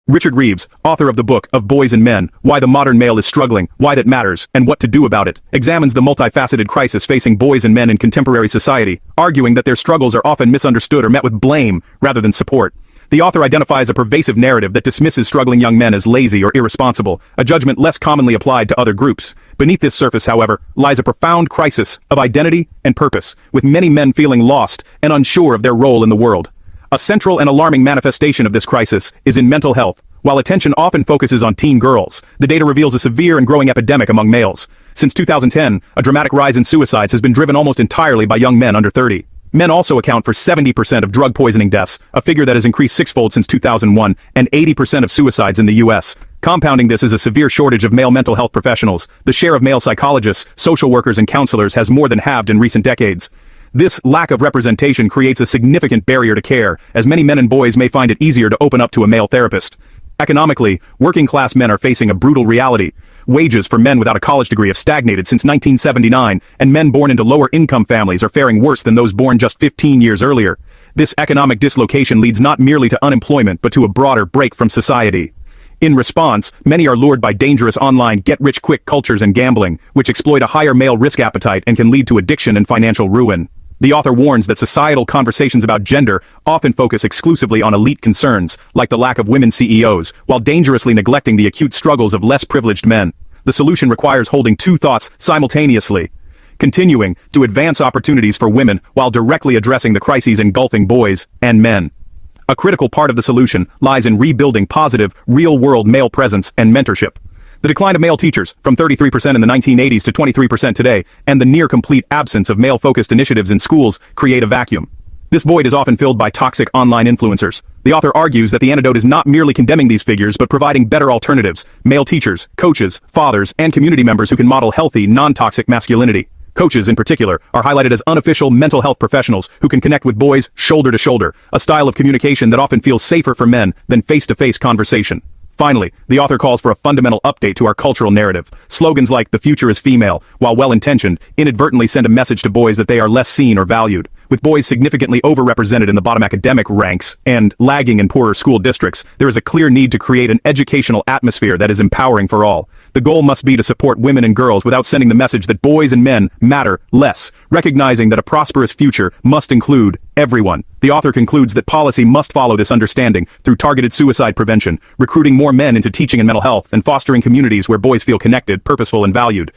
Richard Reeves, author of the book Of Boys and Men, Why the Modern Male is Struggling, Why That Matters, and What to Do About It, examines the multifaceted crisis facing boys and men in contemporary society, arguing that their struggles are often misunderstood or met with blame rather than support. The author identifies a pervasive narrative that dismisses struggling young men as lazy or irresponsible, a judgment less commonly applied to other groups. Beneath this surface, however, lies a profound crisis of identity and purpose, with many men feeling lost and unsure of their role in the world. A central and alarming manifestation of this crisis is in mental health. While attention often focuses on teen girls, the data reveals a severe and growing epidemic among males. Since 2010, a dramatic rise in suicides has been driven almost entirely by young men under 30. Men also account for 70% of drug poisoning deaths, a figure that has increased sixfold since 2001, and 80% of suicides in the U.S. Compounding this is a severe shortage of male mental health professionals. The share of male psychologists, social workers, and counselors has more than halved in recent decades. This lack of representation creates a significant barrier to care, as many men and boys may find it easier to open up to a male therapist. Economically, working-class men are facing a brutal reality. Wages for men without a college degree have stagnated since 1979, and men born into lower-income families are faring worse than those born just 15 years earlier. This economic dislocation leads not merely to unemployment but to a broader break from society. In response, many are lured by dangerous online get-rich-quick cultures and gambling, which exploit a higher male risk appetite and can lead to addiction and financial ruin. The author warns that societal conversations about gender often focus exclusively on elite concerns, like the lack of women CEOs, while dangerously neglecting the acute struggles of less privileged men. The solution requires holding two thoughts simultaneously. Continuing to advance opportunities for women while directly addressing the crises engulfing boys and men. A critical part of the solution lies in rebuilding positive, real-world male presence and mentorship. The decline of male teachers, from 33% in the 1980s to 23% today, and the near-complete absence of male-focused initiatives in schools create a vacuum. This void is often filled by toxic online influencers. The author argues that the antidote is not merely condemning these figures but providing better alternatives: male teachers, coaches, fathers, and community members who can model healthy, non-toxic masculinity. Coaches, in particular, are highlighted as unofficial mental health professionals who can connect with boys shoulder to shoulder, a style of communication that often feels safer for men than face-to-face conversation. Finally, the author calls for a fundamental update to our cultural narrative. Slogans like "the future is female," while well-intentioned, inadvertently send a message to boys that they are less seen or valued. With boys significantly overrepresented in the bottom academic ranks and lagging in poorer school districts, there is a clear need to create an educational atmosphere that is empowering for all. The goal must be to support women and girls without sending the message that boys and men matter less, recognizing that a prosperous future must include everyone. The author concludes that policy must follow this understanding through targeted suicide prevention, recruiting more men into teaching and mental health, and fostering communities where boys feel connected, purposeful, and valued.